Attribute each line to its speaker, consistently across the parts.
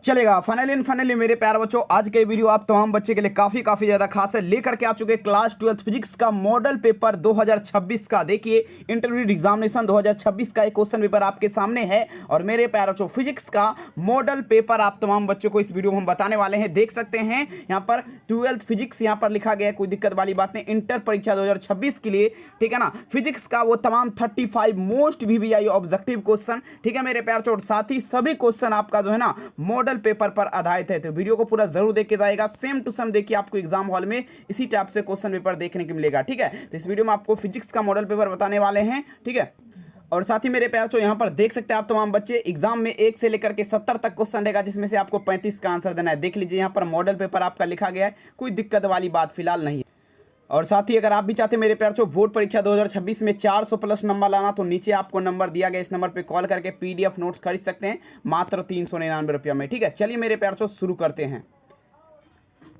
Speaker 1: चलेगा। फाइनली मेरे प्यारे बच्चों, आज के वीडियो आप तमाम बच्चे के लिए काफी ज्यादा खास है। लेकर के आ चुके क्लास 12 फिजिक्स का मॉडल पेपर 2026 का। देखिए, इंटरमीडिएट एग्जामिनेशन 2026 का एक क्वेश्चन पेपर आपके सामने है और मेरे प्यारे बच्चों फिजिक्स का मॉडल पेपर आप तमाम बच्चों को इस वीडियो में हम बताने वाले हैं। देख सकते हैं यहाँ पर 12th फिजिक्स यहाँ पर लिखा गया है, कोई दिक्कत वाली बात नहीं। इंटर परीक्षा 2026 के लिए, ठीक है ना, फिजिक्स का वो तमाम 35 मोस्ट VVI ऑब्जेक्टिव क्वेश्चन, ठीक है मेरे प्यारे बच्चों, साथ ही सभी क्वेश्चन आपका जो है ना मॉडल पेपर पर आधारित है। तो वीडियो को पूरा जरूर देख के जाएगा, सेम टू सेम देखिए आपको एग्जाम हॉल में इसी टाइप से क्वेश्चन पेपर देखने को मिलेगा। ठीक है, तो इस वीडियो में आपको फिजिक्स का मॉडल पेपर बताने वाले हैं। ठीक है, और साथ ही मेरे प्यारे बच्चों यहाँ पर देख सकते हैं आप तमाम बच्चे, एग्जाम में 1 से लेकर के 70 तक क्वेश्चन रहेगा, जिसमें से आपको 35 का आंसर देना है। देख लीजिए यहाँ पर मॉडल पेपर आपका लिखा गया है, कोई दिक्कत वाली बात फिलहाल नहीं है। और साथ ही अगर आप भी चाहते हैं मेरे प्यारे बच्चों बोर्ड परीक्षा 2026 में 400 प्लस नंबर लाना, तो नीचे आपको नंबर दिया गया, इस नंबर पे कॉल करके PDF नोट्स खरीद सकते हैं मात्र 399 रुपये में। ठीक है, चलिए मेरे प्यारे बच्चों शुरू करते हैं।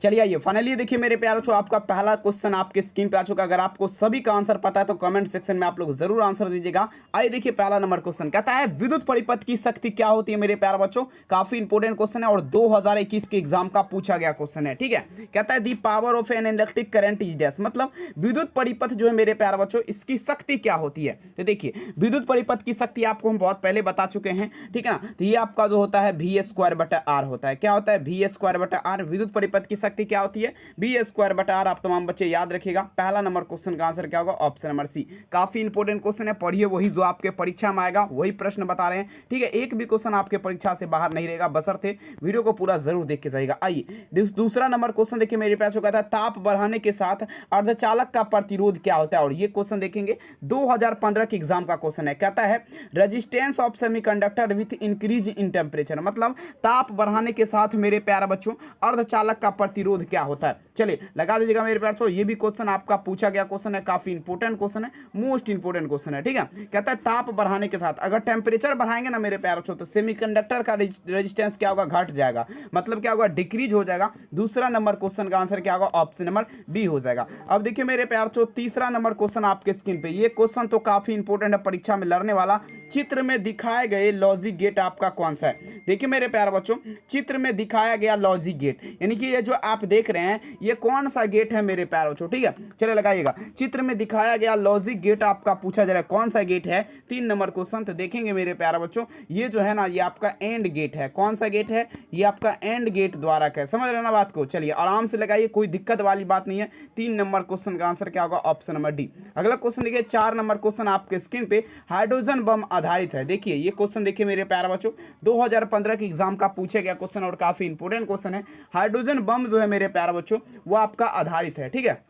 Speaker 1: चलिए आइए, फाइनली देखिए मेरे प्यारे बच्चों, आपका पहला क्वेश्चन आपके स्क्रीन पे आ चुका है। अगर आपको सभी का आंसर पता है तो कमेंट सेक्शन में आप लोग जरूर आंसर दीजिएगा। आइए देखिए, पहला नंबर क्वेश्चन कहता है विद्युत परिपथ की शक्ति क्या होती है। मेरे प्यारे बच्चों काफी इंपोर्टेंट क्वेश्चन है और 2021 के एग्जाम का पूछा गया क्वेश्चन है। ठीक है, कहता है the power of an electric current is dash, मतलब विद्युत परिपथ जो है मेरे प्यारे बच्चों, इसकी शक्ति क्या होती है। तो देखिए, विद्युत परिपथ की शक्ति आपको हम बहुत पहले बता चुके हैं। ठीक है ना, तो ये आपका जो होता है V²/R होता है। क्या होता है? V²/R। विद्युत परिपथ की शक्ति क्या होती है? V²/R। आप तमाम बच्चे याद रखिएगा। पहला नंबर क्वेश्चन का आंसर क्या होगा? Option number C. काफी इंपोर्टेंट क्वेश्चन है, पढ़िए, वही जो आपके परीक्षा में आएगा वही प्रश्न बता रहे हैं। ठीक है, एक भी क्वेश्चन आपके परीक्षा से बाहर नहीं रहेगा, बशर्ते वीडियो को पूरा जरूर देख के जाइएगा। आइए दूसरा नंबर क्वेश्चन देखिए मेरे प्यारे, कहता है ताप बढ़ाने के साथ अर्धचालक का प्रतिरोध क्या होता है। और ये क्वेश्चन देखेंगे 2015 के एग्जाम का क्वेश्चन है। कहता है resistance of semiconductor with increase in temperature, मतलब ताप बढ़ाने के साथ मेरे प्यारे बच्चों अर्धचालक का प्रतिरोध क्या होता है। चलिए लगा दीजिएगा मेरे प्यारे बच्चों, ये भी क्वेश्चन आपका पूछा गया क्वेश्चन है, काफी इंपोर्टेंट क्वेश्चन है, मोस्ट इंपोर्टेंट क्वेश्चन है। ठीक है, कहता है ताप बढ़ाने के साथ अगर टेम्परेचर बढ़ाएंगे ना मेरे प्यारे बच्चों, तो सेमीकंडक्टर का रेजिस्टेंस क्या होगा? घट जाएगा, मतलब क्या होगा? डिक्रीज हो जाएगा। दूसरा नंबर क्वेश्चन का आंसर क्या होगा? ऑप्शन नंबर बी हो जाएगा। अब देखिए मेरे प्यारे बच्चों, तीसरा नंबर क्वेश्चन आपके स्क्रीन पे, ये क्वेश्चन तो काफी इंपोर्टेंट है, परीक्षा में लड़ने वाला। चित्र में दिखाए गए लॉजिक गेट आपका कौन सा है? देखिए मेरे प्यारे बच्चों, चित्र में दिखाया गया लॉजिक गेट, यानी कि ये जो आप देख रहे हैं ये कौन सा गेट है मेरे प्यारे बच्चों। ठीक है, चलिए लगाइएगा, चित्र में दिखाया गया लॉजिक गेट आपका पूछा जा रहा है, कौन सा गेट है? 3 नंबर क्वेश्चन। तो देखेंगे मेरे प्यारे बच्चों, ये जो है ना, ये आपका एंड गेट है। कौन सा गेट है? ये आपका एंड गेट द्वारा है। समझ रहे ना बात को? चलिए आराम से लगाइए, कोई दिक्कत वाली बात नहीं है। 3 नंबर क्वेश्चन का आंसर क्या होगा? Option number D. अगला क्वेश्चन देखिए, 4 नंबर क्वेश्चन आपके स्क्रीन पे हाइड्रोजन बम आधारित है। देखिए ये क्वेश्चन देखिए मेरे प्यारे बच्चों, 2015 के एग्जाम का पूछा गया क्वेश्चन और काफी इंपोर्टेंट क्वेश्चन है। हाइड्रोजन बम जो है मेरे प्यारे बच्चों वो आपका आधारित है। ठीक है,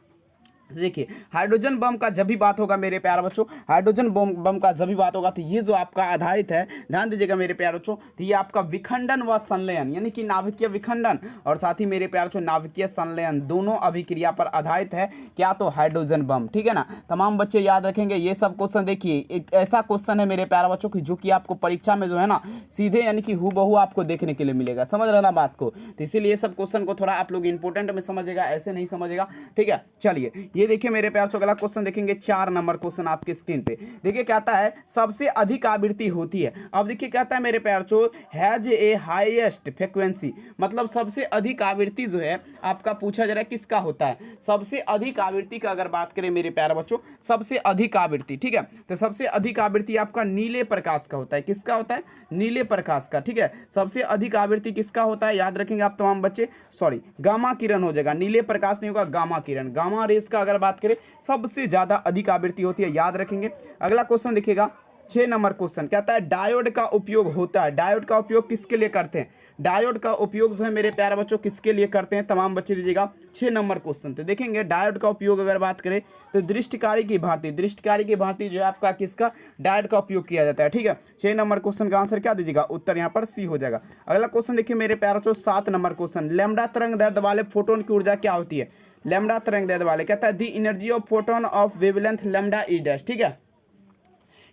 Speaker 1: देखिए हाइड्रोजन बम का जब भी बात होगा मेरे प्यारे बच्चों, हाइड्रोजन बम का जब भी बात होगा, तो ये जो आपका आधारित है, ध्यान दीजिएगा मेरे प्यारे बच्चों, तो ये आपका विखंडन व संलयन, यानी कि नाभिकीय विखंडन और साथ ही मेरे प्यारे बच्चों नाभिकीय संलयन, दोनों अभिक्रिया पर आधारित है। क्या? तो हाइड्रोजन बम। ठीक है ना, तमाम बच्चे याद रखेंगे ये सब क्वेश्चन। देखिए एक ऐसा क्वेश्चन है मेरे प्यारे बच्चों की जो कि आपको परीक्षा में जो है ना सीधे यानी कि हूबहू आपको देखने के लिए मिलेगा। समझ रहे ना बात को? तो इसीलिए ये सब क्वेश्चन को थोड़ा आप लोग इंपोर्टेंट में समझेगा, ऐसे नहीं समझेगा। ठीक है, चलिए ये देखिए मेरे प्यार से अगला क्वेश्चन देखेंगे, 4 नंबर क्वेश्चन आपके स्क्रीन पे। देखिए कहता है सबसे अधिक आवृत्ति होती है। अब देखिए कहता है मेरे प्यार से हैज ए हाईएस्ट फ्रीक्वेंसी, मतलब सबसे अधिक आवृत्ति जो है आपका पूछा जा रहा है किसका होता है? सबसे अधिक आवृत्ति का अगर बात करें मेरे प्यारे बच्चों, सबसे अधिक आवृत्ति, ठीक है, तो सबसे अधिक आवृत्ति आपका नीले प्रकाश का होता है। किसका होता है? नीले प्रकाश का। ठीक है, सबसे अधिक आवृत्ति किसका होता है? याद रखेंगे आप तमाम बच्चे, सॉरी गामा किरण हो जाएगा, नीले प्रकाश नहीं होगा, गामा किरण, गामा रेस का अगर बात करें सबसे ज्यादा अधिक आवृत्ति होती है, याद रखेंगे। अगला क्वेश्चन देखिएगा, 6 नंबर क्वेश्चन कहता है डायोड का उपयोग होता है। डायोड का उपयोग किसके लिए करते हैं? डायोड का उपयोग जो है मेरे प्यारे बच्चों किसके लिए करते हैं? तमाम बच्चे दीजिएगा। 6 नंबर क्वेश्चन तो देखेंगे डायोड का उपयोग अगर बात करें तो दृष्टिकारी की भांति, दृष्टिकारी की भांति जो है आपका किसका? डायोड का उपयोग किया जाता है। ठीक है, 6 नंबर क्वेश्चन का आंसर क्या दीजिएगा? उत्तर यहाँ पर सी हो जाएगा। अगला क्वेश्चन देखिए मेरे प्यारे बच्चों, 7 नंबर क्वेश्चन, लैम्डा तरंग दैर्ध्य वाले फोटोन की ऊर्जा क्या होती है? लैम्डा तरंग दैर्ध्य वाले, कहता है दी energy of photon of wavelength lambda is dash. ठीक है,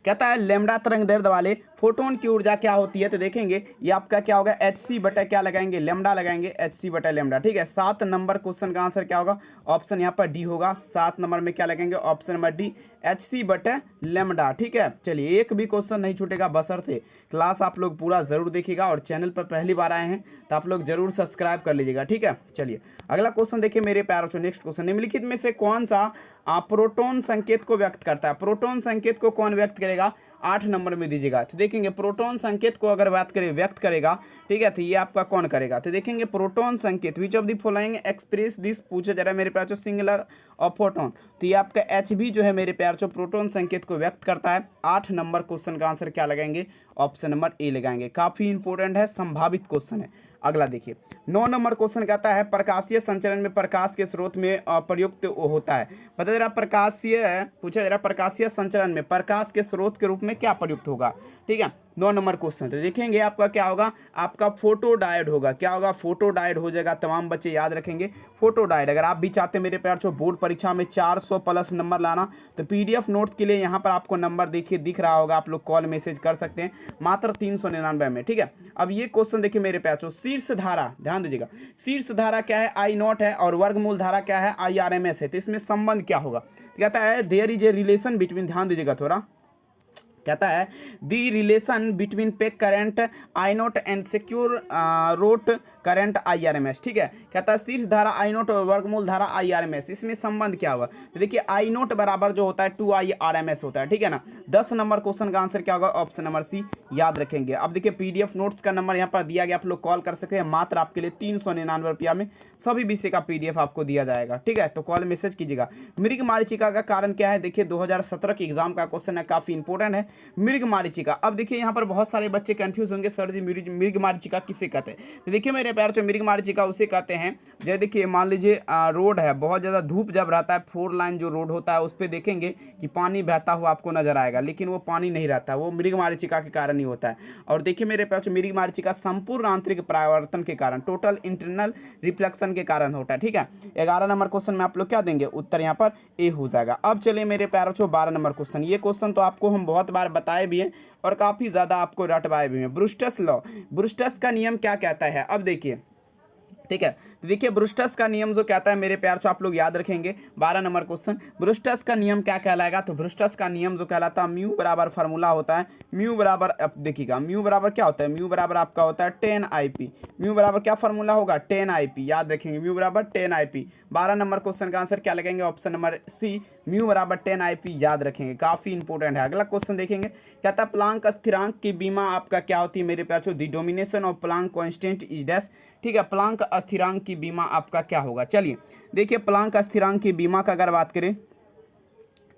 Speaker 1: कहता है लैम्डा तरंग दैर्ध्य वाले फोटोन की ऊर्जा क्या होती है, तो देखेंगे ये आपका क्या होगा, hc बटा क्या लगाएंगे, लेमडा लगाएंगे, hc बटा लेमडा। ठीक है, 7 नंबर क्वेश्चन का आंसर क्या होगा, ऑप्शन यहाँ पर डी होगा। 7 नंबर में क्या लगाएंगे, ऑप्शन नंबर डी, hc बटा लेमडा। ठीक है, चलिए एक भी क्वेश्चन नहीं छूटेगा, बशर्ते क्लास आप लोग पूरा जरूर देखिएगा, और चैनल पर पहली बार आए हैं तो आप लोग जरूर सब्सक्राइब कर लीजिएगा। ठीक है, चलिए अगला क्वेश्चन देखिए मेरे प्यारे बच्चों। नेक्स्ट क्वेश्चन, निम्नलिखित में से कौन सा प्रोटॉन संकेत को व्यक्त करता है। प्रोटॉन संकेत को कौन व्यक्त करेगा, 8 नंबर में दीजिएगा। तो देखेंगे प्रोटॉन संकेत को अगर बात करें व्यक्त करेगा, ठीक है, तो ये आपका कौन करेगा, तो देखेंगे प्रोटॉन संकेत विच of the following express this, पूछा जा रहा है मेरे प्यारे बच्चों, सिंगुलर ऑफ फोटोन। तो ये आपका एच भी जो है मेरे प्यारे बच्चों प्रोटॉन संकेत को व्यक्त करता है। 8 नंबर क्वेश्चन का आंसर क्या लगाएंगे, ऑप्शन नंबर ए लगाएंगे। काफी इंपॉर्टेंट है, संभावित क्वेश्चन है। अगला देखिए 9 नंबर क्वेश्चन कहता है प्रकाशीय संचरण में प्रकाश के स्रोत में प्रयुक्त होता है। पता जरा प्रकाशीय, पूछा जरा प्रकाशीय संचरण में प्रकाश के स्रोत के रूप में क्या प्रयुक्त होगा। ठीक है, 9 नंबर क्वेश्चन। तो देखेंगे आपका क्या होगा, आपका फोटो डायोड होगा। क्या होगा, फोटो डायोड हो जाएगा। तमाम बच्चे याद रखेंगे फोटो डायोड। अगर आप भी चाहते हैं मेरे प्यार बच्चों बोर्ड परीक्षा में 400 प्लस नंबर लाना, तो पीडीएफ नोट्स के लिए यहाँ पर आपको नंबर देखिए दिख रहा होगा, आप लोग कॉल मैसेज कर सकते हैं मात्र 399 में। ठीक है, अब ये क्वेश्चन देखिए मेरे प्यार बच्चों, शीर्ष धारा, ध्यान दीजिएगा, शीर्ष धारा क्या है, I0 है, और वर्गमूल धारा क्या है, IRMS है। तो इसमें संबंध क्या होगा, कहता है there is a relation between, ध्यान दीजिएगा थोड़ा, कहता है the relation between peak current I0 and square root current IRMS। ठीक है, कहता है शीर्ष धारा I0 और वर्गमूल धारा IRMS, इसमें संबंध क्या होगा। तो देखिए I0 बराबर जो होता है 2IRMS होता है। ठीक है ना, 10 नंबर क्वेश्चन का आंसर क्या होगा, ऑप्शन नंबर सी याद रखेंगे। अब देखिए पीडीएफ नोट्स का नंबर यहाँ पर दिया गया, आप लोग कॉल कर सकते हैं, मात्र आपके लिए 399 रुपया में सभी विषय का पीडीएफ आपको दिया जाएगा। ठीक है, तो कॉल मैसेज कीजिएगा। मृग मारीचिका का कारण क्या है, देखिए 2017 के एग्जाम का क्वेश्चन है, काफी इंपॉर्टेंट है। मृग मारीचिका, अब देखिए यहाँ पर बहुत सारे बच्चे कंफ्यूज होंगे, सर जी मृग मारीचिका किसे कहते हैं। तो देखिए मेरे प्यार से मृग मारीचिका उसे कहते हैं, जैसे देखिए मान लीजिए रोड है, बहुत ज़्यादा धूप जब रहता है, 4 लाइन जो रोड होता है उस पर देखेंगे कि पानी बहता हुआ आपको नजर आएगा, लेकिन वो पानी नहीं रहता, वो मृग मारीचिका के कारण ही होता है। और देखिए मेरे प्यार से मृग मारीचिका संपूर्ण आंतरिक परावर्तन के कारण, टोटल इंटरनल रिफ्लेक्शन के कारण होता है। ठीक है, 11 नंबर क्वेश्चन में आप लोग क्या देंगे, उत्तर यहाँ पर ए हो जाएगा। अब चलिए मेरे प्यार बच्चों 12 नंबर क्वेश्चन, ये क्वेश्चन तो आपको हम बहुत बार बताए भी हैं और काफी ज्यादा आपको रटवाए भी हैं। ब्रूस्टस लॉ, ब्रूस्टस का नियम क्या कहता है, अब देखिए। ठीक है, तो देखिए ब्रूस्टस का नियम जो कहता है मेरे प्यार से आप लोग याद रखेंगे, 12 नंबर क्वेश्चन, ब्रूस्टस का नियम क्या कहलाएगा। तो ब्रूस्टस का नियम जो कहलाता है, म्यू बराबर फार्मूला होता है, म्यू बराबर, अब देखिएगा म्यू बराबर क्या होता है, म्यू बराबर आपका होता है 10IP। म्यू बराबर क्या फार्मूला होगा, 10IP, याद रखेंगे म्यू बराबर 10IP। 12 नंबर क्वेश्चन का आंसर क्या लगेंगे, ऑप्शन नंबर सी, म्यू बराबर 10IP, याद रखेंगे, काफी इंपॉर्टेंट है। अगला क्वेश्चन देखेंगे, कहता है प्लांक स्थिरांक की बीमा आपका क्या होती है मेरे प्यार से, the domination of Planck constant is dash. ठीक है, प्लांक स्थिरांक की बीमा आपका क्या होगा। चलिए देखिए प्लांक स्थिरांक की बीमा का अगर बात करें,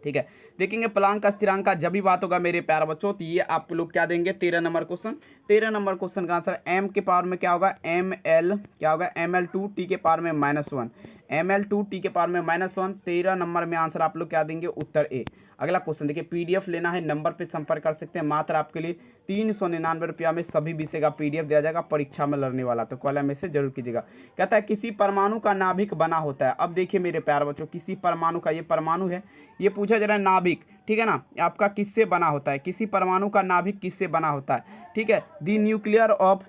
Speaker 1: ठीक है, देखेंगे प्लांक स्थिरांक का जब भी बात होगा मेरे प्यारे बच्चों, तो ये आप लोग क्या देंगे, 13 नंबर क्वेश्चन। 13 नंबर क्वेश्चन का आंसर m के पावर में क्या होगा, ml क्या होगा, ml2 t के पावर में -1, ml2 t के पावर में -1। 13 नंबर में आंसर आप लोग क्या देंगे, उत्तर ए। अगला क्वेश्चन देखिए, पीडीएफ लेना है, नंबर पे संपर्क कर सकते हैं, मात्र आपके लिए 399 रुपया में सभी विषय का पीडीएफ दिया जाएगा, परीक्षा में लड़ने वाला, तो कॉल मैसेज जरूर कीजिएगा। कहता है किसी परमाणु का नाभिक बना होता है। अब देखिए मेरे प्यारे बच्चों, किसी परमाणु का, ये परमाणु है, ये पूछा जा रहा है नाभिक, ठीक है ना, आपका किससे बना होता है, किसी परमाणु का नाभिक किससे बना होता है। ठीक है, the nuclear of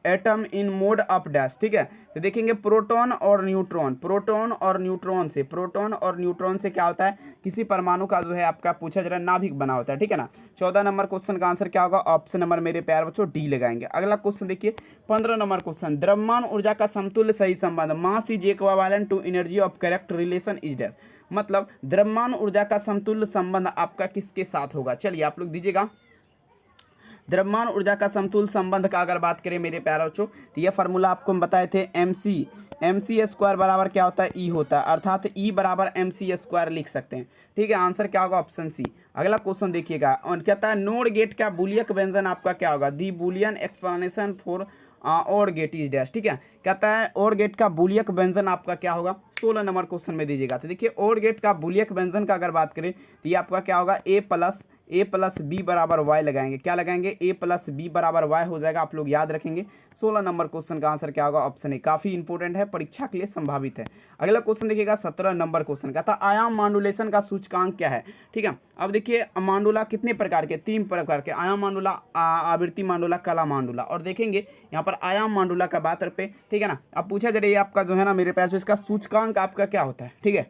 Speaker 1: atom in mode of dash. ठीक है, तो देखेंगे प्रोटॉन और न्यूट्रॉन, प्रोटॉन और न्यूट्रॉन से, प्रोटॉन और न्यूट्रॉन से क्या होता है, किसी परमाणु का जो है आपका पूछा जा रहा है नाभिक बना होता है। ठीक है ना, 14 नंबर क्वेश्चन का आंसर क्या होगा, ऑप्शन नंबर मेरे प्यारे बच्चों डी लगाएंगे। अगला क्वेश्चन देखिए 15 नंबर क्वेश्चन, द्रव्यमान ऊर्जा का समतुल्य सही संबंध, mass is equivalent to energy of correct relation is dash. मतलब द्रव्यमान ऊर्जा का समतुल्य संबंध आपका किसके साथ होगा। चलिए आप लोग दीजिएगा, द्रव्यमान ऊर्जा का समतुल्य संबंध का अगर बात करें मेरे प्यारे बच्चों, तो ये फार्मूला आपको हम बताए थे, MC स्क्वायर बराबर क्या होता है, ई होता है, अर्थात ई बराबर MC स्क्वायर लिख सकते हैं। ठीक है, आंसर क्या होगा, ऑप्शन सी। अगला क्वेश्चन देखिएगा, और कहता है नोड गेट का बुलियक व्यंजन आपका क्या होगा, दी बुलियन एक्सप्लेनेशन फॉर और गेट इज डैश। ठीक है, कहता है और गेट का बूलियक व्यंजन आपका क्या होगा, 16 नंबर क्वेश्चन में दीजिएगा। तो देखिए और गेट का बूलियक व्यंजन का अगर बात करें तो ये आपका क्या होगा, ए प्लस बी बराबर वाई लगाएंगे, क्या लगाएंगे, ए प्लस बी बराबर वाई हो जाएगा, आप लोग याद रखेंगे। 16 नंबर क्वेश्चन का आंसर क्या होगा, ऑप्शन ए। काफी इंपॉर्टेंट है, परीक्षा के लिए संभावित है। अगला क्वेश्चन देखिएगा 17 नंबर क्वेश्चन का था आयाम मांडुलेशन का सूचकांक क्या है। ठीक है, अब देखिए मांडुला कितने प्रकार के, 3 प्रकार के, आयाम मांडुला, आवृत्ति मांडुला, कला मांडुला। और देखेंगे यहाँ पर आयाम मांडुला का बात पे, ठीक है ना। अब पूछा जा रहा है आपका जो है ना मेरे पास, इसका सूचकांक आपका क्या होता है। ठीक है,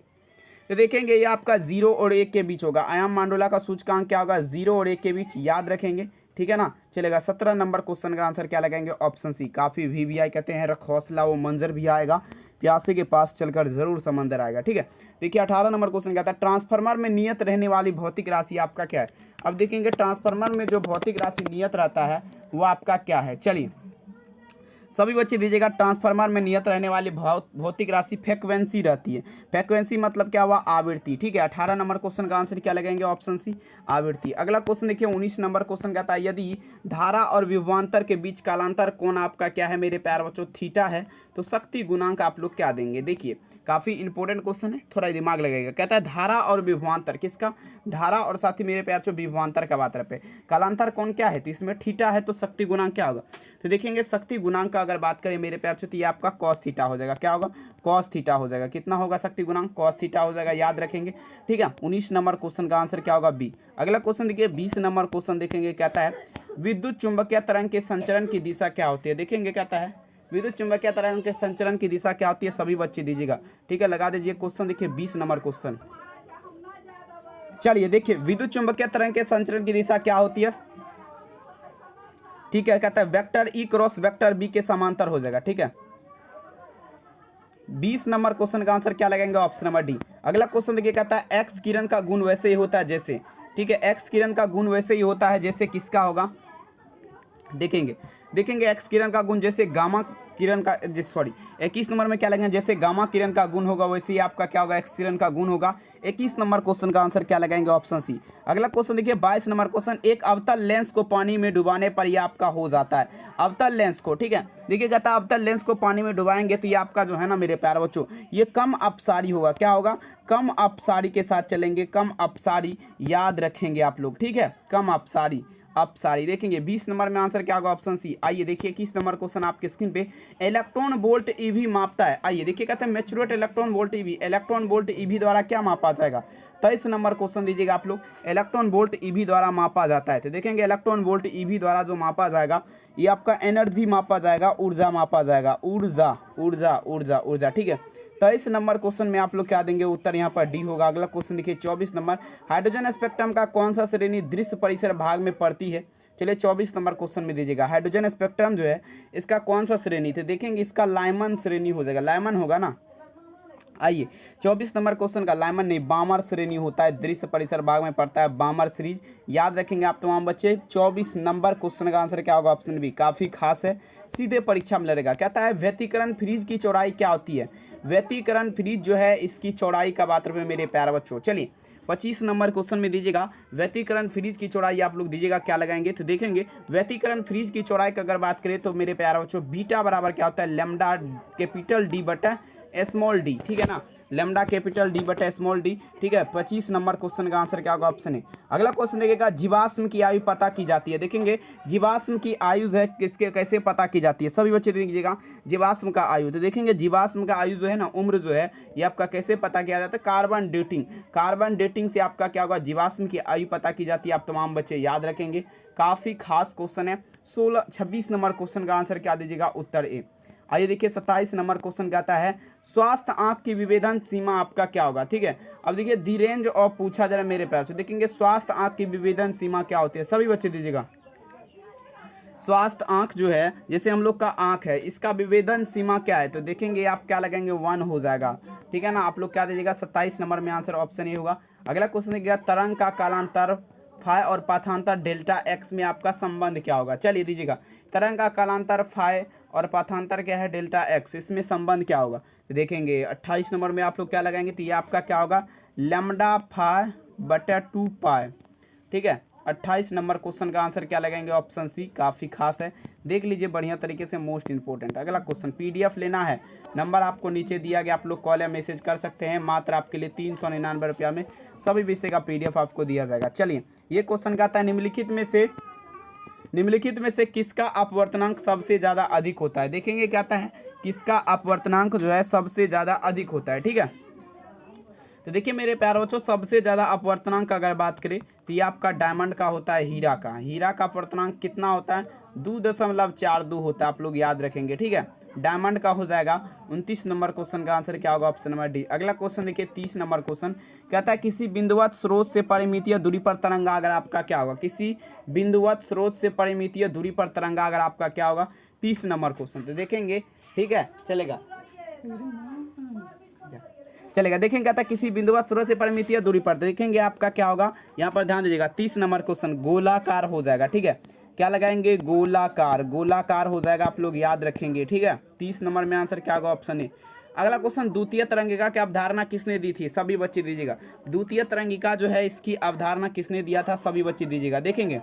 Speaker 1: तो देखेंगे ये आपका 0 और 1 के बीच होगा। आयाम मांडुला का सूचकांक क्या होगा, 0 और 1 के बीच, याद रखेंगे। ठीक है ना, चलेगा। 17 नंबर क्वेश्चन का आंसर क्या लगाएंगे, ऑप्शन सी। काफी VVI कहते हैं, रखौसला वो मंजर भी आएगा, प्यासे के पास चलकर जरूर समंदर आएगा। ठीक है, देखिए 18 नंबर क्वेश्चन क्या था, ट्रांसफार्मर में नियत रहने वाली भौतिक राशि आपका क्या है। अब देखेंगे ट्रांसफार्मर में जो भौतिक राशि नियत रहता है वो आपका क्या है। चलिए सभी बच्चे दीजिएगा, ट्रांसफार्मर में नियत रहने वाली भौतिक राशि फ्रीक्वेंसी रहती है। फ्रीक्वेंसी मतलब क्या हुआ, आवृत्ति। ठीक है, 18 नंबर क्वेश्चन का आंसर क्या लगाएंगे, ऑप्शन सी, आवृत्ति। अगला क्वेश्चन देखिए 19 नंबर क्वेश्चन कहता है यदि धारा और विभवांतर के बीच कालांतर कोण आपका क्या है मेरे प्यारे बच्चों, थीटा है, तो शक्ति गुणांक आप लोग क्या देंगे। देखिए काफी इंपॉर्टेंट क्वेश्चन है, थोड़ा दिमाग लगेगा। कहता है धारा और विभवांतर, किसका, धारा और साथ ही मेरे प्यार जो विभवांतर का बात रहे, कालांतर कौन क्या है, तो इसमें थीटा है, तो शक्ति गुणांक क्या होगा। तो देखेंगे शक्ति गुणांक का अगर बात करें मेरे प्यार तो ये आपका कॉस थीटा हो जाएगा। क्या होगा, कॉस थीटा हो जाएगा। कितना होगा शक्ति गुणांक, कॉस थीटा हो जाएगा, याद रखेंगे। ठीक है, 19 नंबर क्वेश्चन का आंसर क्या होगा, बी। अगला क्वेश्चन देखिए 20 नंबर क्वेश्चन देखेंगे, कहता है विद्युत चुंबकीय तरंग के संचरण की दिशा क्या होती है। देखेंगे कहता है विद्युत चुंबकीय तरंग के संचरण की दिशा क्या होती है, सभी बच्चे दीजिएगा। ठीक है, लगा दीजिए क्वेश्चन। देखिए 20 नंबर क्वेश्चन, चलिए देखिए विद्युत चुंबकीय तरंग के संचरण की दिशा क्या होती है। ठीक है, कहता है vector E cross vector B के समांतर हो जाएगा। ठीक है, 20 नंबर क्वेश्चन का आंसर क्या लगेंगे, ऑप्शन नंबर डी। अगला क्वेश्चन देखिए, कहता है एक्स किरण का गुण वैसे ही होता है जैसे। ठीक है, एक्स किरण का गुण वैसे ही होता है जैसे किसका होगा, देखेंगे एक्स किरण का गुण जैसे गामा किरण का, सॉरी 21 नंबर में क्या लगेगा, जैसे गामा किरण का गुण होगा वैसे ही आपका क्या होगा, एक्स किरण का गुण होगा। 21 नंबर क्वेश्चन का आंसर क्या लगाएंगे, ऑप्शन सी। अगला क्वेश्चन देखिए 22 नंबर क्वेश्चन, एक अवतल लेंस को पानी में डुबाने पर यह आपका हो जाता है। अवतल लेंस को, ठीक है, देखिए कहता है अवतल लेंस को पानी में डुबाएंगे तो ये आपका जो है ना मेरे प्यारे बच्चों, ये कम अपसारी होगा। क्या होगा, कम अपसारी के साथ चलेंगे, कम अपसारी, याद रखेंगे आप लोग। ठीक है, कम अपसारी, अपसारी। देखेंगे 20 नंबर में आंसर क्या होगा, ऑप्शन सी। आइए देखिए 21 नंबर क्वेश्चन आपके स्क्रीन पे, इलेक्ट्रॉन वोल्ट ईवी मापता है। आइए देखिए कहते हैं मैचुरेट electron volt EV, electron volt EV द्वारा क्या मापा जाएगा। 23 नंबर क्वेश्चन दीजिएगा आप लोग, इलेक्ट्रॉन वोल्ट ईवी द्वारा मापा जाता है। तो देखेंगे इलेक्ट्रॉन वोल्ट ईवी द्वारा जो मापा जाएगा ये आपका एनर्जी मापा जाएगा, ऊर्जा मापा जाएगा, ऊर्जा ऊर्जा ऊर्जा ऊर्जा। ठीक है, 23 नंबर क्वेश्चन में आप लोग क्या देंगे, उत्तर यहाँ पर डी होगा। अगला क्वेश्चन देखिए 24 नंबर, हाइड्रोजन स्पेक्ट्रम का कौन सा श्रेणी दृश्य परिसर भाग में पड़ती है। चलिए 24 नंबर क्वेश्चन में दीजिएगा, हाइड्रोजन स्पेक्ट्रम जो है इसका कौन सा श्रेणी थे। देखेंगे इसका लाइमन श्रेणी हो जाएगा, लाइमन होगा ना। आइए 24 नंबर क्वेश्चन का लाइमन नहीं, बामर श्रेणी होता है, दृश्य परिसर भाग में पड़ता है, बामर सीरीज, याद रखेंगे आप तमाम बच्चे। 24 नंबर क्वेश्चन का आंसर क्या होगा, ऑप्शन बी। काफी खास है, सीधे परीक्षा में लड़ेगा। कहता है व्यतिकरण फ्रीज की चौड़ाई क्या होती है। व्यतिकरण फ्रीज जो है इसकी चौड़ाई का बात रहे मेरे प्यारे बच्चों। चलिए 25 नंबर क्वेश्चन में दीजिएगा, व्यतिकरण फ्रीज की चौड़ाई आप लोग दीजिएगा क्या लगाएंगे। तो देखेंगे व्यतिकरण फ्रीज की चौड़ाई की अगर बात करें तो मेरे प्यारे बच्चों बीटा बराबर क्या होता है, लैम्डा कैपिटल डी बटा स्मॉल डी। ठीक है ना, लैम्डा कैपिटल डी बटा स्मॉल डी। ठीक है, 25 नंबर क्वेश्चन का आंसर क्या होगा, ऑप्शन है। अगला क्वेश्चन देखिएगा, जीवाश्म की आयु पता की जाती है। देखेंगे जीवाश्म की आयु है किसके, कैसे पता की जाती है, सभी बच्चे देखिएगा जीवाश्म का आयु। तो देखेंगे जीवाश्म का आयु जो है ना, उम्र जो है ये आपका कैसे पता किया जाता है, कार्बन डेटिंग, कार्बन डेटिंग से आपका क्या होगा, जीवाश्म की आयु पता की जाती है। आप तमाम बच्चे याद रखेंगे, काफी खास क्वेश्चन है। 26 नंबर क्वेश्चन का आंसर क्या दीजिएगा, उत्तर ए। आइए देखिए 27 नंबर क्वेश्चन कहता है स्वास्थ्य आंख की विभेदन सीमा आपका क्या होगा। ठीक है, अब देखिए दी रेंज ऑफ पूछा जरा मेरे प्यार से, देखेंगे स्वास्थ्य आंख की विभेदन सीमा क्या होती है, सभी बच्चे दीजिएगा। स्वास्थ्य आंख जो है, जैसे हम लोग का आंख है, इसका विभेदन सीमा क्या है, तो देखेंगे आप क्या लगाएंगे, 1 हो जाएगा। ठीक है ना, आप लोग क्या दीजिएगा, 27 नंबर में आंसर ऑप्शन ए होगा। अगला क्वेश्चन देखिएगा, तरंग का कालांतर फाई और पाथांतर डेल्टा एक्स में आपका संबंध क्या होगा। चलिए दीजिएगा, तरंग का कालांतर फाई और पाथांतर क्या है, डेल्टा एक्स, इसमें संबंध क्या होगा। तो देखेंगे 28 नंबर में आप लोग क्या लगाएंगे, तो ये आपका क्या होगा, लैम्डा फाई बटा 2 पाई। ठीक है, 28 नंबर क्वेश्चन का आंसर क्या लगाएंगे, ऑप्शन सी। काफी खास है, देख लीजिए बढ़िया तरीके से, मोस्ट इंपॉर्टेंट। अगला क्वेश्चन, पीडीएफ लेना है, नंबर आपको नीचे दिया गया, आप लोग कॉल या मैसेज कर सकते हैं। मात्र आपके लिए 399 रुपया में सभी विषय का पीडीएफ आपको दिया जाएगा। चलिए ये क्वेश्चन कहता है निम्नलिखित में से किसका अपवर्तनांक सबसे ज़्यादा अधिक होता है। देखेंगे कहता है किसका अपवर्तनांक जो है सबसे ज़्यादा अधिक होता है। ठीक है, तो देखिए मेरे प्यारे बच्चों, सबसे ज़्यादा अपवर्तनांक अगर बात करें तो ये आपका डायमंड का होता है, हीरा का अपवर्तनांक कितना होता है, 2.42 होता है, आप लोग याद रखेंगे। ठीक है, डायमंड का हो जाएगा 29 नंबर क्वेश्चन का आंसर क्या होगा, ऑप्शन नंबर डी। अगला क्वेश्चन देखिए 30 नंबर क्वेश्चन कहता है किसी बिंदुवत स्रोत से परिमितीय दूरी पर तरंगा अगर आपका क्या होगा, किसी बिंदुवत स्रोत से परिमितीय दूरी पर तरंगा अगर आपका क्या होगा, 30 नंबर क्वेश्चन। तो देखेंगे, ठीक है, चलेगा। देखेंगे कहता है किसी बिंदुवत स्रोत से परिमितीय दूरी पर, देखेंगे आपका क्या होगा, यहाँ पर ध्यान दीजिएगा 30 नंबर क्वेश्चन गोलाकार हो जाएगा। ठीक है, क्या लगाएंगे, गोलाकार हो जाएगा, आप लोग याद रखेंगे। ठीक है, 30 नंबर में आंसर क्या होगा, ऑप्शन ए। अगला क्वेश्चन, द्वितीय तरंगिका की अवधारणा किसने दी थी, सभी बच्चे दीजिएगा। द्वितीय तरंगिका जो है इसकी अवधारणा किसने दिया था, सभी बच्चे दीजिएगा। देखेंगे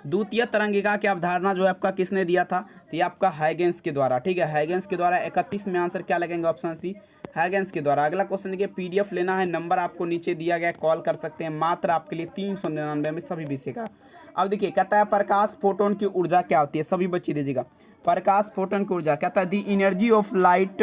Speaker 1: द्वितीय तरंगिका की अवधारणा जो है आपका किसने दिया था, तो ये आपका हाइगेंस के द्वारा। ठीक है, हाइगेंस के द्वारा। 31 में आंसर क्या लगेंगे, ऑप्शन सी, हाइगेंस के द्वारा। अगला क्वेश्चन देखिए, पीडीएफ लेना है, नंबर आपको नीचे दिया गया, कॉल कर सकते हैं। मात्र आपके लिए 399 में सभी विषय का। अब देखिए कहता है प्रकाश फोटोन की ऊर्जा क्या होती है, सभी बच्चे दीजिएगा। प्रकाश फोटोन की ऊर्जा कहता है दी energy of light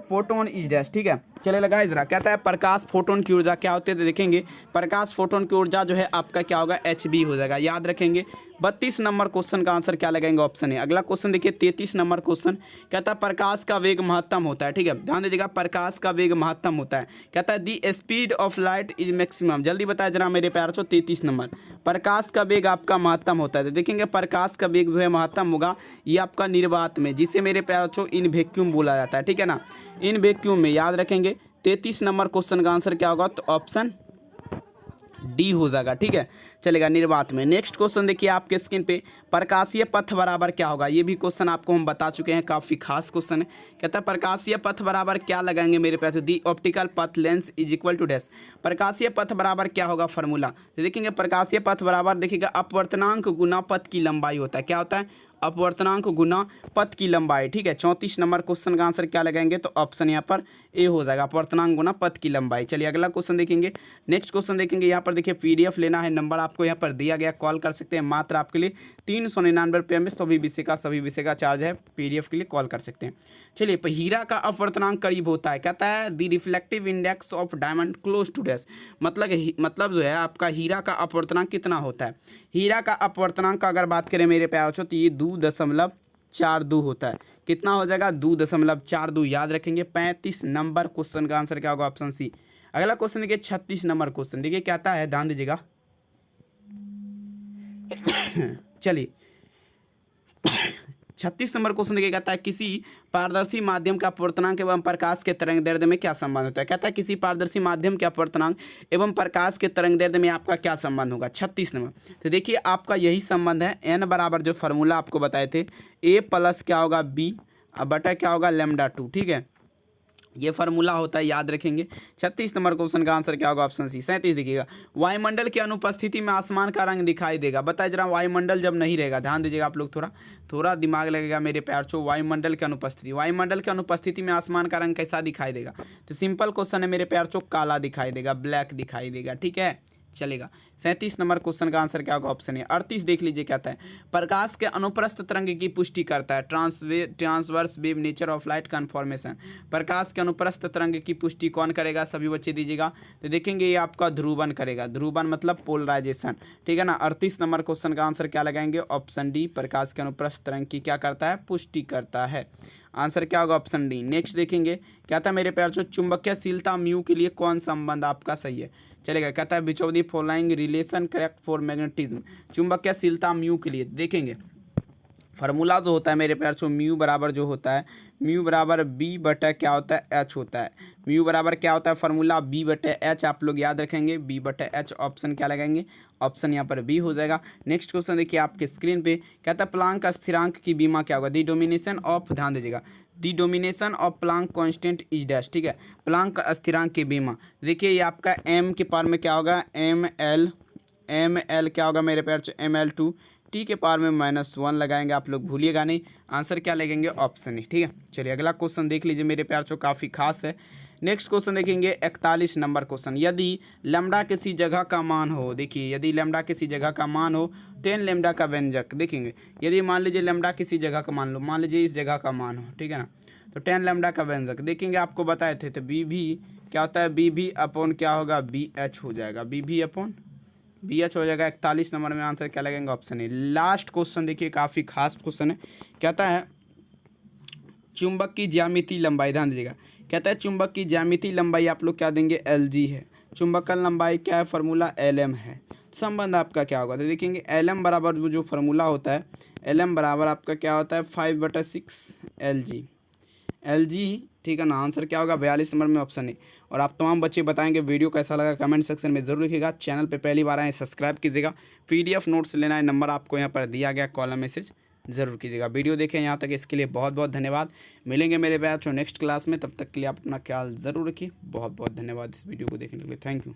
Speaker 1: photon is dash. ठीक है, चले लगा इजरा, कहता है प्रकाश फोटोन की ऊर्जा क्या होती है, तो देखेंगे प्रकाश फोटोन की ऊर्जा जो है आपका क्या होगा, एचबी हो जाएगा, याद रखेंगे। 32 नंबर क्वेश्चन का आंसर क्या लगाएंगे, ऑप्शन है। अगला क्वेश्चन देखिए 33 नंबर क्वेश्चन कहता है प्रकाश का वेग महत्तम होता है। ठीक है, ध्यान दीजिएगा, प्रकाश का वेग महत्तम होता है। कहता है the speed of light is maximum, जल्दी बताया जरा मेरे प्यारे बच्चों। 33 नंबर, प्रकाश का वेग आपका महत्तम होता है। तो देखेंगे प्रकाश का वेग जो है महत्तम होगा ये आपका निर्वात में, जिसे मेरे प्यारे बच्चों इन वैक्यूम बोला जाता है। ठीक है ना, इन वैक्यूम में, याद रखेंगे। 33 नंबर क्वेश्चन का आंसर क्या होगा, तो ऑप्शन डी हो जाएगा। ठीक है, चलेगा, निर्वात में। नेक्स्ट क्वेश्चन देखिए आपके स्क्रीन पे, प्रकाशीय पथ बराबर क्या होगा, ये भी क्वेश्चन आपको हम बता चुके हैं, काफ़ी खास क्वेश्चन है। कहता है प्रकाशीय पथ बराबर क्या लगाएंगे मेरे पास, the optical path length is equal to dash. प्रकाशीय पथ बराबर क्या होगा, फार्मूला तो देखेंगे प्रकाशीय पथ बराबर देखिएगा अपवर्तनांक गुना पथ की लंबाई होता है। क्या होता है, अपवर्तनांक गुना पथ की लंबाई। ठीक है, 34 नंबर क्वेश्चन का आंसर क्या लगाएंगे, तो ऑप्शन यहाँ पर ए हो जाएगा, अपवर्तनांक गुना पथ की लंबाई। चलिए अगला क्वेश्चन देखेंगे। नेक्स्ट क्वेश्चन देखेंगे, यहाँ पर देखिए पीडीएफ लेना है, नंबर आपको यहाँ पर दिया गया, कॉल कर सकते हैं। मात्र आपके लिए 399 रुपये में सभी विषय का चार्ज है, पीडीएफ के लिए कॉल कर सकते हैं। चलिए, हीरा का अपवर्तनांक करीब होता है, कहता है the reflective index of diamond close to dash, मतलब जो है आपका हीरा का अपवर्तनांक कितना होता है। हीरा का अपवर्तनांक का अगर बात करें मेरे प्यारे बच्चों, तो ये 2.42 होता है। कितना हो जाएगा, 2.42, याद रखेंगे। 35 नंबर क्वेश्चन का आंसर क्या होगा, ऑप्शन सी। अगला क्वेश्चन देखिए 36 नंबर क्वेश्चन, देखिए कहता है, ध्यान दीजिएगा। चलिए 36 नंबर क्वेश्चन देखिए, कहता है किसी पारदर्शी माध्यम का अपवर्तनांक एवं प्रकाश के तरंगदैर्ध्य में क्या संबंध होता है। कहता है किसी पारदर्शी माध्यम के अपवर्तनांक एवं प्रकाश के तरंगदैर्ध्य में आपका क्या संबंध होगा, 36 नंबर। तो देखिए आपका यही संबंध है, एन बराबर जो फार्मूला आपको बताए थे, ए प्लस क्या होगा, बी बटा क्या होगा, λ2। ठीक है, ये फार्मूला होता है, याद रखेंगे। 36 नंबर क्वेश्चन का आंसर क्या होगा, ऑप्शन सी। 37 देखिएगा, वायुमंडल की अनुपस्थिति में आसमान का रंग दिखाई देगा। बताए जरा, वायुमंडल जब नहीं रहेगा, ध्यान दीजिएगा आप लोग, थोड़ा दिमाग लगेगा मेरे प्यार छो। वायुमंडल की अनुपस्थिति में आसमान का रंग कैसा दिखाई देगा, तो सिंपल क्वेश्चन है मेरे प्यार छो, काला दिखाई देगा, ब्लैक दिखाई देगा। ठीक है, चलेगा। 37 नंबर क्वेश्चन का आंसर क्या होगा, ऑप्शन है। 38 देख लीजिए, कहता है प्रकाश के अनुप्रस्थ तरंग की पुष्टि करता है transverse wave nature of light confirmation. प्रकाश के अनुप्रस्थ तरंग की पुष्टि कौन करेगा, सभी बच्चे दीजिएगा। तो देखेंगे ये आपका ध्रुवन करेगा, ध्रुवन मतलब पोलराइजेशन। ठीक है ना, 38 नंबर क्वेश्चन का आंसर क्या लगाएंगे, ऑप्शन डी, प्रकाश के अनुप्रस्थ तरंग की क्या करता है, पुष्टि करता है। आंसर क्या होगा, ऑप्शन डी। नेक्स्ट देखेंगे, क्या था मेरे प्यार, चुंबकीयशीलता म्यू के लिए कौन संबंध आपका सही है, चलेगा। कहता है which of the following relation correct for magnetism, चुंबकीयशीलता म्यू के लिए। देखेंगे फार्मूला जो होता है मेरे प्यार छो, म्यू बराबर जो होता है, म्यू बराबर बी बटा क्या होता है, एच होता है। म्यू बराबर क्या होता है, फार्मूला बी बटे एच, आप लोग याद रखेंगे, बी बटे एच। ऑप्शन क्या लगाएंगे, ऑप्शन यहाँ पर बी हो जाएगा। नेक्स्ट क्वेश्चन देखिए आपके स्क्रीन पे, कहता है प्लांक स्थिरांक की बीमा क्या होगा, दी डोमिनेशन ऑफ, ध्यान दीजिएगा, the dimension of Planck constant is dash. ठीक है, प्लांक स्थिरांक की बीमा, देखिए ये आपका एम के पार में क्या होगा, एम एल क्या होगा मेरे प्यार, ml2। टी के पावर में -1 लगाएंगे, आप लोग भूलिएगा नहीं, आंसर क्या लगेंगे ऑप्शन ए। ठीक है, चलिए अगला क्वेश्चन देख लीजिए मेरे प्यार जो काफ़ी खास है। नेक्स्ट क्वेश्चन देखेंगे 41 नंबर क्वेश्चन। यदि लैम्डा किसी जगह का मान हो, देखिए यदि लैम्डा किसी जगह का मान हो 10 लैम्डा का व्यंजक देखेंगे। यदि मान लीजिए लैम्डा किसी जगह का मान लीजिए इस जगह का मान हो, ठीक है ना, तो 10 लैम्डा का व्यंजक देखेंगे, आपको बताए थे। तो बी भी क्या होता है, बी भी अपॉन क्या होगा, बी एच हो जाएगा, बी भी अपॉन बी एच हो जाएगा। 41 नंबर में आंसर क्या लगेगा, ऑप्शन ए। लास्ट क्वेश्चन देखिए काफ़ी खास क्वेश्चन है, कहता है चुंबक की ज्यामितीय लंबाई, ध्यान दीजिएगा, कहता है चुंबक की ज्यामितीय लंबाई आप लोग क्या देंगे, एल जी है। चुंबकन लंबाई क्या है, फार्मूला एल एम है। संबंध आपका क्या होगा, तो देखेंगे एल एम बराबर जो फार्मूला होता है, एल एम बराबर आपका क्या होता है 5/6 एल जी, एल जी, ठीक है ना। आंसर क्या होगा 42 नंबर में ऑप्शन है। और आप तमाम बच्चे बताएंगे वीडियो कैसा लगा, कमेंट सेक्शन में जरूर लिखिएगा। चैनल पे पहली बार आए सब्सक्राइब कीजिएगा। पीडीएफ नोट्स लेना है, नंबर आपको यहाँ पर दिया गया, कॉल मैसेज ज़रूर कीजिएगा। वीडियो देखें यहाँ तक, इसके लिए बहुत बहुत धन्यवाद। मिलेंगे मेरे बैच नेक्स्ट क्लास में, तब तक के लिए आप अपना ख्याल ज़रूर रखिए। बहुत बहुत धन्यवाद इस वीडियो को देखने के लिए, थैंक यू।